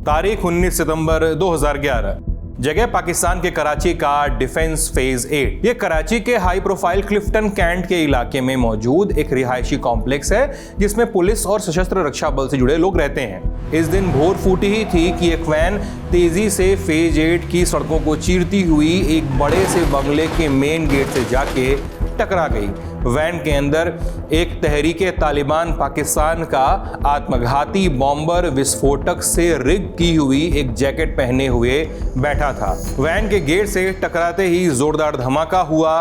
तारीख 19 सितंबर 2011। जगह पाकिस्तान के कराची का डिफेंस फेज 8। ये कराची के हाई प्रोफाइल क्लिफ्टन कैंट के इलाके में मौजूद एक रिहायशी कॉम्प्लेक्स है जिसमें पुलिस और सशस्त्र रक्षा बल से जुड़े लोग रहते हैं। इस दिन भोर फूटी ही थी कि एक वैन तेजी से फेज 8 की सड़कों को चीरती हुई एक बड़े से बंगले के मेन गेट से जाके टकरा गई। वैन के अंदर एक तहरीके तालिबान पाकिस्तान का आत्मघाती बॉम्बर विस्फोटक से रिग की हुई एक जैकेट पहने हुए बैठा था। वैन के गेट से टकराते ही जोरदार धमाका हुआ।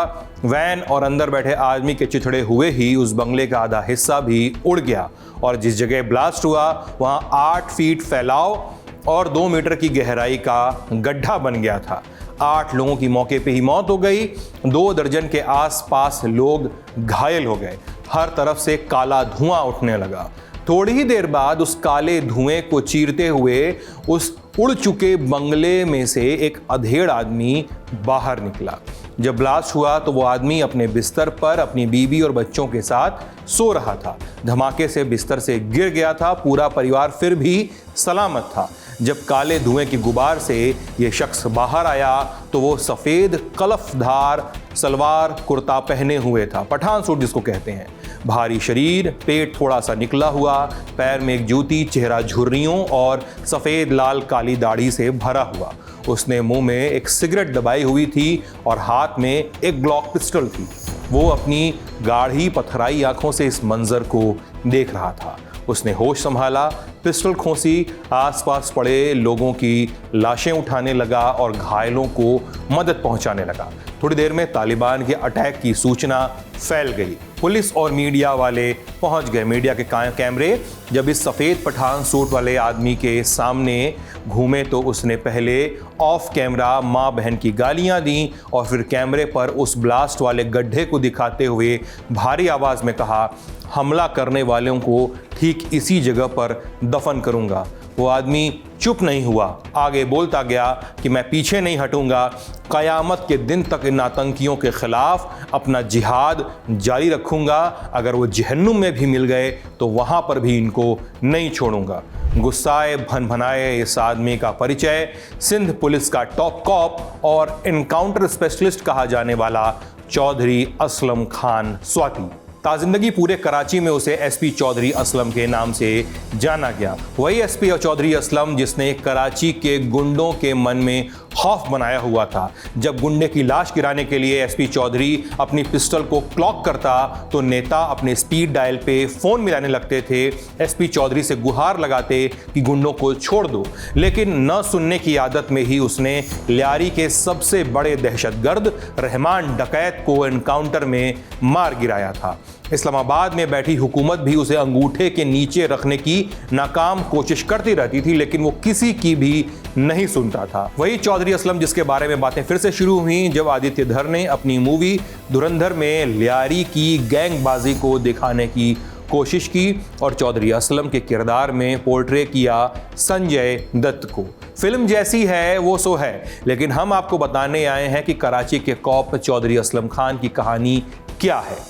वैन और अंदर बैठे आदमी के चिथड़े हुए ही उस बंगले का आधा हिस्सा भी उड़ गया और जिस जगह ब्लास्ट हुआ वहां 8 फीट फैलाव और 2 मीटर की गहराई का गड्ढा बन गया था। 8 लोगों की मौके पे ही मौत हो गई। 2 दर्जन के आसपास लोग घायल हो गए। हर तरफ से काला धुआं उठने लगा। थोड़ी ही देर बाद उस काले धुएं को चीरते हुए उस उड़ चुके बंगले में से एक अधेड़ आदमी बाहर निकला। जब ब्लास्ट हुआ तो वो आदमी अपने बिस्तर पर अपनी बीवी और बच्चों के साथ सो रहा था। धमाके से बिस्तर से गिर गया था। पूरा परिवार फिर भी सलामत था। जब काले धुएं की गुबार से ये शख्स बाहर आया तो वो सफ़ेद कलफधार सलवार कुर्ता पहने हुए था, पठान सूट जिसको कहते हैं। भारी शरीर, पेट थोड़ा सा निकला हुआ, पैर में एक जूती, चेहरा झुर्रियों और सफ़ेद लाल काली दाढ़ी से भरा हुआ। उसने मुंह में एक सिगरेट दबाई हुई थी और हाथ में एक ग्लॉक पिस्टल थी। वो अपनी गाढ़ी पथराई आंखों से इस मंजर को देख रहा था। उसने होश संभाला, पिस्टल खोसी, आसपास पड़े लोगों की लाशें उठाने लगा और घायलों को मदद पहुंचाने लगा। थोड़ी देर में तालिबान के अटैक की सूचना फैल गई। पुलिस और मीडिया वाले पहुंच गए। मीडिया के कैमरे जब इस सफ़ेद पठान सूट वाले आदमी के सामने घूमे तो उसने पहले ऑफ कैमरा माँ बहन की गालियां दी और फिर कैमरे पर उस ब्लास्ट वाले गड्ढे को दिखाते हुए भारी आवाज़ में कहा, हमला करने वालों को ठीक इसी जगह पर दफन करूंगा। वो आदमी चुप नहीं हुआ, आगे बोलता गया कि मैं पीछे नहीं हटूंगा। क़यामत के दिन तक इन आतंकियों के खिलाफ अपना जिहाद जारी रखूंगा। अगर वो जहन्नुम में भी मिल गए तो वहां पर भी इनको नहीं छोड़ूंगा। गुस्साए भनभनाए इस आदमी का परिचय सिंध पुलिस का टॉप कॉप और एनकाउंटर स्पेशलिस्ट कहा जाने वाला चौधरी असलम खान स्वाति। ताजिंदगी पूरे कराची में उसे एसपी चौधरी असलम के नाम से जाना गया। वही एसपी चौधरी असलम जिसने कराची के गुंडों के मन में खौफ बनाया हुआ था। जब गुंडे की लाश गिराने के लिए एसपी चौधरी अपनी पिस्टल को क्लॉक करता तो नेता अपने स्पीड डायल पे फ़ोन मिलाने लगते थे। एसपी चौधरी से गुहार लगाते कि गुंडों को छोड़ दो, लेकिन न सुनने की आदत में ही उसने लियारी के सबसे बड़े दहशतगर्द रहमान डकैत को एनकाउंटर में मार गिराया था। इस्लामाबाद में बैठी हुकूमत भी उसे अंगूठे के नीचे रखने की नाकाम कोशिश करती रहती थी, लेकिन वो किसी की भी नहीं सुनता था। वही चौधरी असलम जिसके बारे में बातें फिर से शुरू हुई जब आदित्य धर ने अपनी मूवी धुरंधर में लियारी की गैंगबाजी को दिखाने की कोशिश की और चौधरी असलम के किरदार में पोर्ट्रे किया संजय दत्त को। फिल्म जैसी है वो सो है, लेकिन हम आपको बताने आए हैं कि कराची के कॉप चौधरी असलम खान की कहानी क्या है।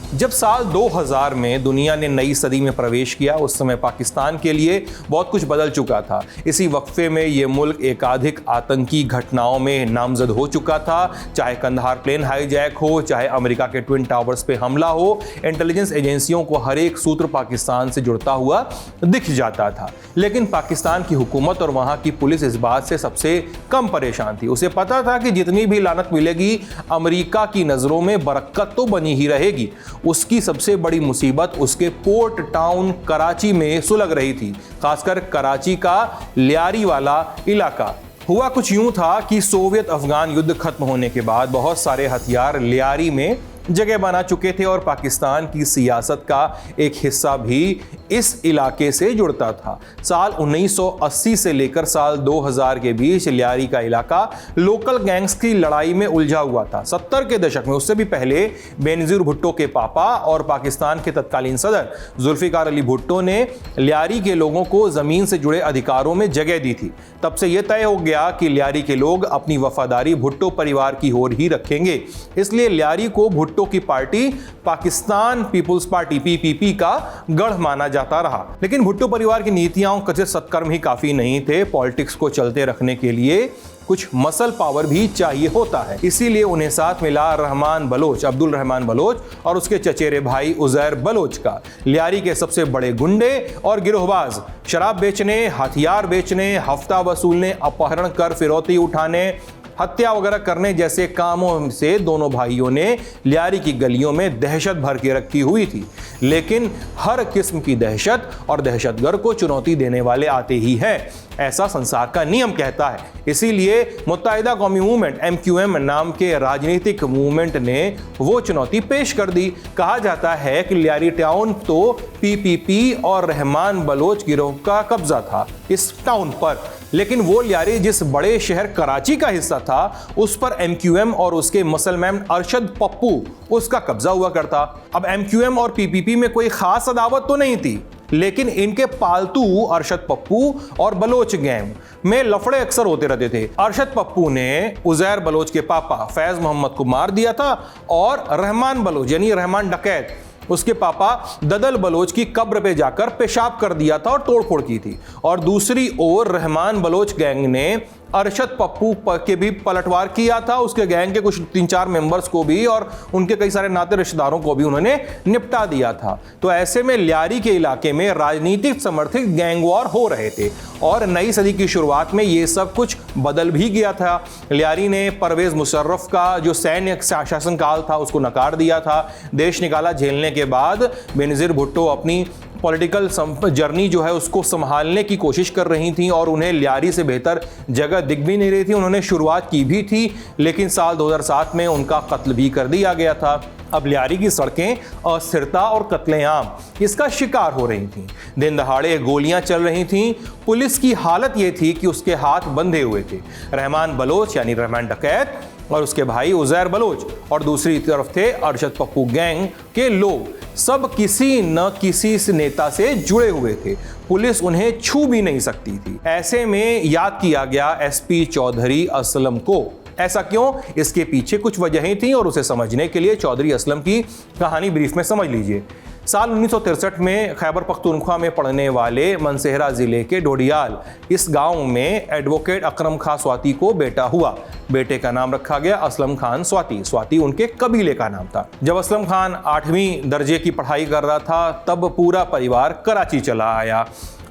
जब साल 2000 में दुनिया ने नई सदी में प्रवेश किया उस समय पाकिस्तान के लिए बहुत कुछ बदल चुका था। इसी वक्फे में ये मुल्क एकाधिक आतंकी घटनाओं में नामजद हो चुका था। चाहे कंधार प्लेन हाईजैक हो, चाहे अमेरिका के ट्विन टावर्स पे हमला हो, इंटेलिजेंस एजेंसियों को हर एक सूत्र पाकिस्तान से जुड़ता हुआ दिख जाता था। लेकिन पाकिस्तान की हुकूमत और वहाँ की पुलिस इस बात से सबसे कम परेशान थी। उसे पता था कि जितनी भी लानत मिलेगी अमेरिका की नज़रों में बरकत तो बनी ही रहेगी। उसकी सबसे बड़ी मुसीबत उसके पोर्ट टाउन कराची में सुलग रही थी, खासकर कराची का लियारी वाला इलाका। हुआ कुछ यूं था कि सोवियत अफगान युद्ध खत्म होने के बाद बहुत सारे हथियार लियारी में जगह बना चुके थे और पाकिस्तान की सियासत का एक हिस्सा भी इस इलाके से जुड़ता था। साल 1980 से लेकर साल 2000 के बीच लियारी का इलाका लोकल गैंग्स की लड़ाई में उलझा हुआ था। 70 के दशक में, उससे भी पहले, बेनजीर भुट्टो के पापा और पाकिस्तान के तत्कालीन सदर जुल्फिकार अली भुट्टो ने लियारी के लोगों को ज़मीन से जुड़े अधिकारों में जगह दी थी। तब से यह तय हो गया कि लियारी के लोग अपनी वफादारी भुट्टो परिवार की ओर ही रखेंगे। इसलिए लियारी को भुट्टो की party Pakistan Peoples Party PPP का गढ़ माना जाता रहा। लेकिन भुट्टो परिवार की नीतियां, कथित सत्कर्म ही काफी नहीं थे। पॉलिटिक्स को चलते रखने के लिए कुछ मसल पावर भी चाहिए होता है। इसीलिए उन्हें साथ मिला रहमान बलोच, अब्दुल रहमान बलोच और उसके चचेरे भाई उजैर बलोच का, लियारी के सबसे बड़े गुंडे और गिरोहबाज। शराब बेचने, हथियार बेचने, हफ्ता वसूलने, अपहरण कर फिरौती उठाने, हत्या वगैरह करने जैसे कामों से दोनों भाइयों ने लियारी की गलियों में दहशत भर के रखी हुई थी। लेकिन हर किस्म की दहशत और दहशतगर्द को चुनौती देने वाले आते ही हैं, ऐसा संसार का नियम कहता है। इसीलिए मुत्तहिदा कौमी मूवमेंट MQM नाम के राजनीतिक मूवमेंट ने वो चुनौती पेश कर दी। कहा जाता है कि लियारी टाउन तो PPP और रहमान बलोच गिरोह का कब्जा था इस टाउन पर, लेकिन वो लियारी जिस बड़े शहर कराची का हिस्सा था उस पर MQM और उसके मसलमैन अरशद पप्पू उसका कब्जा हुआ करता। अब MQM और PPP में कोई खास अदावत तो नहीं थी, लेकिन इनके पालतू अरशद पप्पू और बलोच गैंग में लफड़े अक्सर होते रहते थे। अरशद पप्पू ने उजैर बलोच के पापा फैज मोहम्मद को मार दिया था और रहमान बलोच यानी रहमान डकैत उसके पापा ददल बलोच की कब्र पे जाकर पेशाब कर दिया था और तोड़फोड़ की थी। और दूसरी ओर रहमान बलोच गैंग ने अरशद पप्पू के भी पलटवार किया था, उसके गैंग के कुछ 3-4 मेंबर्स को भी और उनके कई सारे नाते रिश्तेदारों को भी उन्होंने निपटा दिया था। तो ऐसे में लियारी के इलाके में राजनीतिक समर्थित गैंग वॉर हो रहे थे और नई सदी की शुरुआत में ये सब कुछ बदल भी गया था। लियारी ने परवेज मुशर्रफ का जो सैन्य शासनकाल था उसको नकार दिया था। देश निकाला झेलने के बाद बेनज़ीर भुट्टो अपनी पॉलिटिकल जर्नी जो है उसको संभालने की कोशिश कर रही थी और उन्हें लियारी से बेहतर जगह दिख भी नहीं रही थी। उन्होंने शुरुआत की भी थी, लेकिन साल 2007 में उनका कत्ल भी कर दिया गया था। अब लियारी की सड़कें अस्थिरता और कत्लेआम इसका शिकार हो रही थीं। दिन दहाड़े गोलियां चल रही थीं। पुलिस की हालत ये थी कि उसके हाथ बंधे हुए थे। रहमान बलोच यानी रहमान डकैत और उसके भाई उजैर बलोच और दूसरी तरफ थे अरशद पप्पू गैंग के लोग, सब किसी न किसी नेता से जुड़े हुए थे। पुलिस उन्हें छू भी नहीं सकती थी। ऐसे में याद किया गया SP चौधरी असलम को। ऐसा क्यों? इसके पीछे कुछ वजहें थीं और उसे समझने के लिए चौधरी असलम की कहानी ब्रीफ में समझ लीजिए। साल 1963 में खैबर पख्तूनख्वा में पड़ने वाले मनसेहरा जिले के डोडियाल इस गांव में एडवोकेट अकरम खां स्वाति को बेटा हुआ। बेटे का नाम रखा गया असलम खान स्वाति। स्वाति उनके कबीले का नाम था। जब असलम खान 8वीं दर्जे की पढ़ाई कर रहा था तब पूरा परिवार कराची चला आया।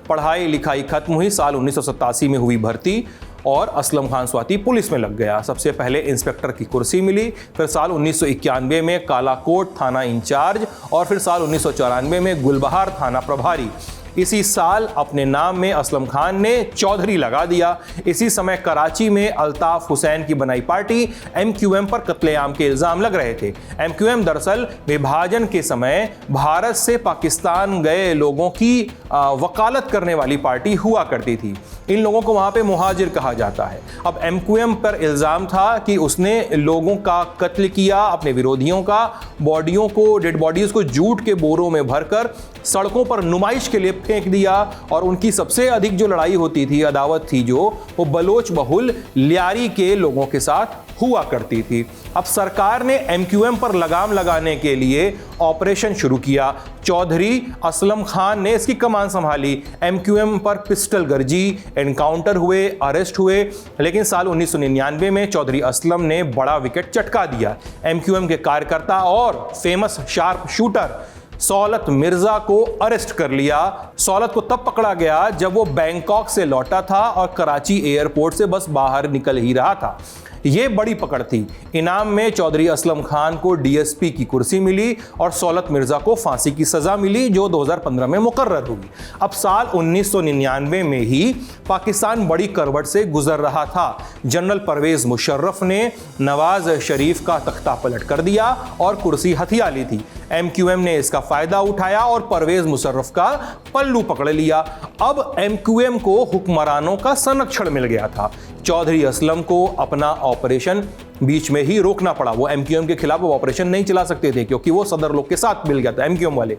पढ़ाई लिखाई खत्म हुई। साल 1987 में हुई भर्ती और असलम खान स्वाति पुलिस में लग गया। सबसे पहले इंस्पेक्टर की कुर्सी मिली, फिर साल 1991 में कालाकोट थाना इंचार्ज और फिर साल 1994 में गुलबहार थाना प्रभारी। इसी साल अपने नाम में असलम खान ने चौधरी लगा दिया। इसी समय कराची में अल्ताफ हुसैन की बनाई पार्टी MQM पर कत्लेआम के इल्जाम लग रहे थे। MQM दरअसल विभाजन के समय भारत से पाकिस्तान गए लोगों की वकालत करने वाली पार्टी हुआ करती थी। इन लोगों को वहां पे मुहाजिर कहा जाता है। अब MQM पर इल्जाम था कि उसने लोगों का कत्ल किया, अपने विरोधियों का बॉडियों को, डेड बॉडीज को जूट के बोरों में भरकर सड़कों पर नुमाइश के लिए फेंक दिया। और उनकी सबसे अधिक जो लड़ाई होती थी, अदावत थी जो, वो बलोच बहुल लियारी के लोगों के साथ हुआ करती थी। अब सरकार ने MQM पर लगाम लगाने के लिए ऑपरेशन शुरू किया। चौधरी असलम खान ने इसकी कमान संभाली। MQM पर पिस्टल गर्जी, एनकाउंटर हुए, अरेस्ट हुए। लेकिन साल 1999 में चौधरी असलम ने बड़ा विकेट चटका दिया। MQM के कार्यकर्ता और famous sharp shooter Saulat Mirza को अरेस्ट कर लिया। सौलत को तब पकड़ा गया जब वो बैंकॉक से लौटा था और कराची एयरपोर्ट से बस बाहर निकल ही रहा था। ये बड़ी पकड़ थी। इनाम में चौधरी असलम खान को DSP की कुर्सी मिली और सौलत मिर्जा को फांसी की सजा मिली जो 2015 में मुकर्रर हुई। अब साल 1999 में ही पाकिस्तान बड़ी करवट से गुजर रहा था। जनरल परवेज मुशर्रफ ने नवाज शरीफ का तख्ता पलट कर दिया और कुर्सी हथिया ली थी। MQM ने इसका फायदा उठाया और परवेज मुशर्रफ का पल्लू पकड़ लिया। अब MQM को हुक्मरानों का संरक्षण मिल गया था। चौधरी असलम को अपना ऑपरेशन बीच में ही रोकना पड़ा। वो MQM के खिलाफ वो ऑपरेशन नहीं चला सकते थे क्योंकि वो सदर लोग के साथ मिल गया था MQM वाले।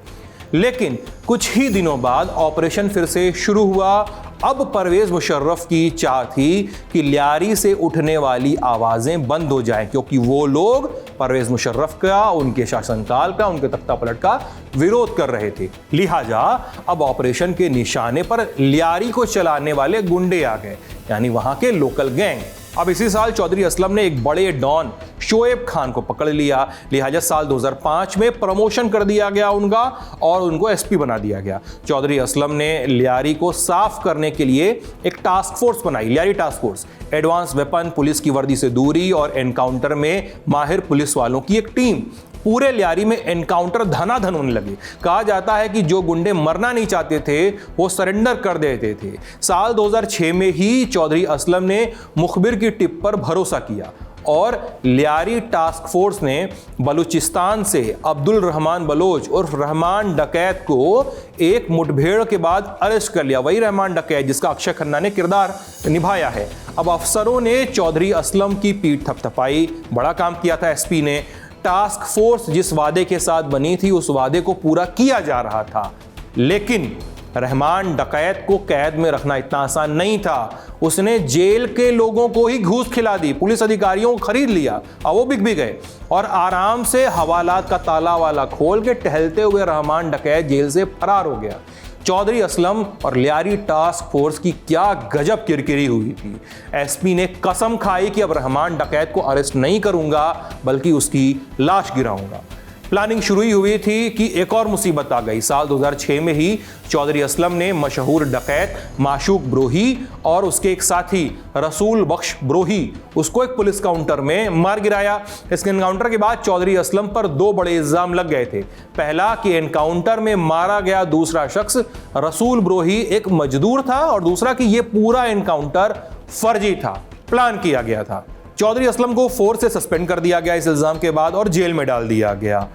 लेकिन कुछ ही दिनों बाद ऑपरेशन फिर से शुरू हुआ अब परवेज मुशर्रफ की चाह थी कि लियारी से उठने वाली आवाजें बंद हो जाएं, क्योंकि वो लोग परवेज मुशर्रफ का, उनके शासनकाल का, उनके तख्तापलट का विरोध कर रहे थे। लिहाजा अब ऑपरेशन के निशाने पर लियारी को चलाने वाले गुंडे आ गए, यानी वहां के लोकल गैंग। अब इसी साल चौधरी असलम ने एक बड़े डॉन शोएब खान को पकड़ लिया। लिहाजा साल 2005 में प्रमोशन कर दिया गया उनका और उनको एसपी बना दिया गया। चौधरी असलम ने लियारी को साफ करने के लिए एक टास्क फोर्स बनाई, Lyari task force. Advance weapon, police की वर्दी से दूरी और एनकाउंटर में माहिर पुलिस वालों की एक टीम। पूरे लियारी में एनकाउंटर धनाधन होने लगे। कहा जाता है कि जो गुंडे मरना नहीं चाहते थे वो सरेंडर कर देते थे। साल 2006 में ही चौधरी असलम ने मुखबिर की टिप पर भरोसा किया और लियारी टास्क फोर्स ने बलूचिस्तान से अब्दुल रहमान बलोच और रहमान डकैत को एक मुठभेड़ के बाद अरेस्ट कर लिया। वही रहमान डकैत जिसका अक्षय खन्ना ने किरदार निभाया है। अब अफसरों ने चौधरी असलम की पीठ थपथपाई। बड़ा काम किया था एसपी ने। टास्क फोर्स जिस वादे के साथ बनी थी उस वादे को पूरा किया जा रहा था, लेकिन रहमान डकैत को कैद में रखना इतना आसान नहीं था। उसने जेल के लोगों को ही घूस खिला दी, पुलिस अधिकारियों को खरीद लिया और वो बिक भी गए और आराम से हवालात का ताला वाला खोल के टहलते हुए रहमान डकैत जेल से फरार हो गया। चौधरी असलम और लियारी टास्क फोर्स की क्या गजब किरकिरी हुई थी। एसपी ने कसम खाई कि अब रहमान डकैत को अरेस्ट नहीं करूंगा बल्कि उसकी लाश गिराऊंगा। प्लानिंग शुरू ही हुई थी कि एक और मुसीबत आ गई। साल 2006 में ही चौधरी असलम ने मशहूर डकैत माशूक ब्रोही और उसके एक साथी रसूल बख्श ब्रोही उसको एक पुलिस काउंटर में मार गिराया। इस एनकाउंटर के बाद चौधरी असलम पर दो बड़े इल्जाम लग गए थे। पहला कि एनकाउंटर में मारा गया दूसरा शख्स रसूल ब्रोही एक मजदूर था और दूसरा कि यह पूरा एनकाउंटर फर्जी था, प्लान किया गया था। चौधरी असलम को फोर्स से सस्पेंड कर दिया गया इस इल्जाम के बाद और जेल में डाल दिया गया।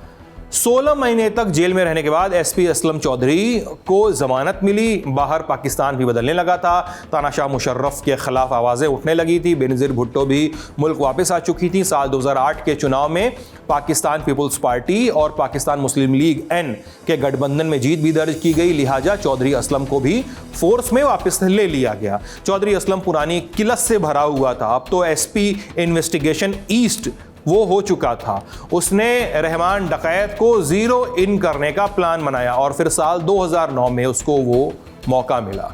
16 महीने तक जेल में रहने के बाद एसपी असलम चौधरी को जमानत मिली। बाहर पाकिस्तान भी बदलने लगा था। तानाशाह मुशर्रफ के खिलाफ आवाज़ें उठने लगी थी। बेनज़ीर भुट्टो भी मुल्क वापस आ चुकी थी। साल 2008 के चुनाव में पाकिस्तान पीपल्स पार्टी और पाकिस्तान मुस्लिम लीग एन के गठबंधन में जीत भी दर्ज की गई। लिहाजा चौधरी असलम को भी फोर्स में वापस ले लिया गया। चौधरी असलम पुरानी किलत से भरा हुआ था। अब तो एसपी इन्वेस्टिगेशन ईस्ट वो हो चुका था। उसने रहमान डकैत को जीरो इन करने का प्लान बनाया और फिर साल 2009 में उसको वो मौका मिला।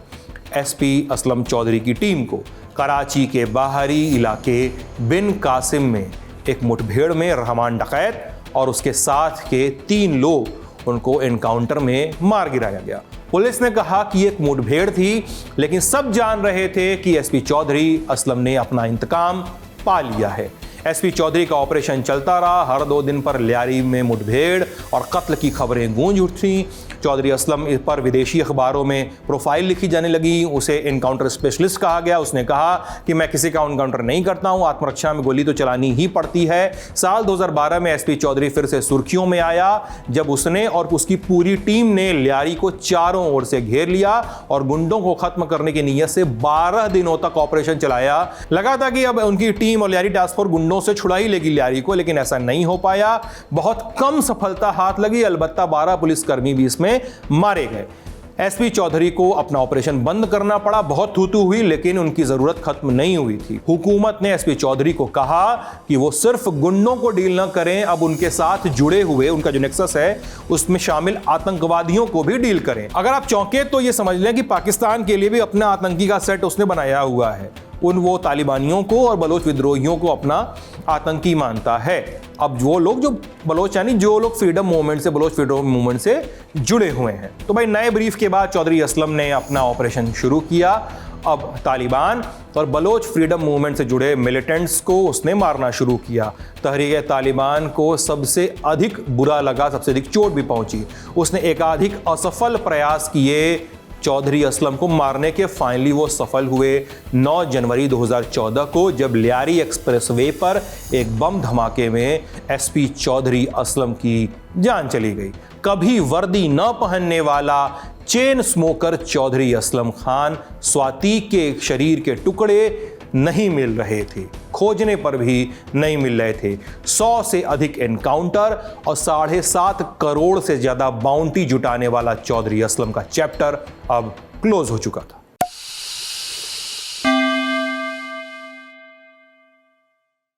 एसपी असलम चौधरी की टीम को कराची के बाहरी इलाके बिन कासिम में एक मुठभेड़ में रहमान डकैत और उसके साथ के 3 लोग उनको एनकाउंटर में मार गिराया गया। पुलिस ने कहा कि एक मुठभेड़ थी, लेकिन सब जान रहे थे कि एसपी चौधरी असलम ने अपना इंतकाम पा लिया है। एसपी चौधरी का ऑपरेशन चलता रहा। हर 2 दिन पर लियारी में मुठभेड़ और कत्ल की खबरें गूंज उठी। चौधरी असलम पर विदेशी अखबारों में प्रोफाइल लिखी जाने लगी। उसे एनकाउंटर स्पेशलिस्ट कहा गया। उसने कहा कि मैं किसी का एनकाउंटर नहीं करता हूं, आत्मरक्षा में गोली तो चलानी ही पड़ती है। साल 2012 में एसपी चौधरी फिर से सुर्खियों में आया जब उसने और उसकी पूरी टीम ने लियारी को चारों ओर से घेर लिया और गुंडों को खत्म करने की नीयत से 12 दिनों तक ऑपरेशन चलाया। लगा था कि अब उनकी टीम और लियारी टास्क फोर्स गुंडों से छुड़ा ही लेगी लियारी को, लेकिन ऐसा नहीं हो पाया। बहुत कम सफलता हाथ लगी। अलबत्ता 12 पुलिसकर्मी भी इसमें मारे गए। एसपी चौधरी को अपना ऑपरेशन बंद करना पड़ा। बहुत थूथू हुई, लेकिन उनकी जरूरत खत्म नहीं हुई थी। हुकूमत ने एसपी चौधरी को कहा कि वो सिर्फ गुंडों को डील न करें, अब उनके साथ जुड़े हुए उनका जो नेक्सस है उसमें शामिल आतंकवादियों को भी डील करें। अगर आप चौंके तो ये समझ लें कि पाकिस्तान के लिए भी अपना आतंकी का सेट उसने बनाया हुआ है। वो तालिबानियों को और बलोच विद्रोहियों को अपना आतंकी मानता है। अब वो लोग जो बलोच यानी जो लोग फ्रीडम मूवमेंट से, बलोच फ्रीडम मूवमेंट से जुड़े हुए हैं। तो भाई नए ब्रीफ के बाद चौधरी असलम ने अपना ऑपरेशन शुरू किया। अब तालिबान और बलोच फ्रीडम मूवमेंट से जुड़े मिलिटेंट्स को उसने मारना शुरू किया। तहरीक तालिबान को सबसे अधिक बुरा लगा, सबसे अधिक चोट भी पहुंची। उसने एकाधिक असफल प्रयास किए चौधरी असलम को मारने के। फाइनली वो सफल हुए 9 जनवरी 2014 को, जब लियारी एक्सप्रेसवे पर एक बम धमाके में एसपी चौधरी असलम की जान चली गई। कभी वर्दी न पहनने वाला चेन स्मोकर चौधरी असलम खान स्वाति के शरीर के टुकड़े नहीं मिल रहे थे, खोजने पर भी नहीं मिल रहे थे। 100 से अधिक एनकाउंटर और 7.5 करोड़ से ज्यादा बाउंटी जुटाने वाला चौधरी असलम का चैप्टर अब क्लोज हो चुका था।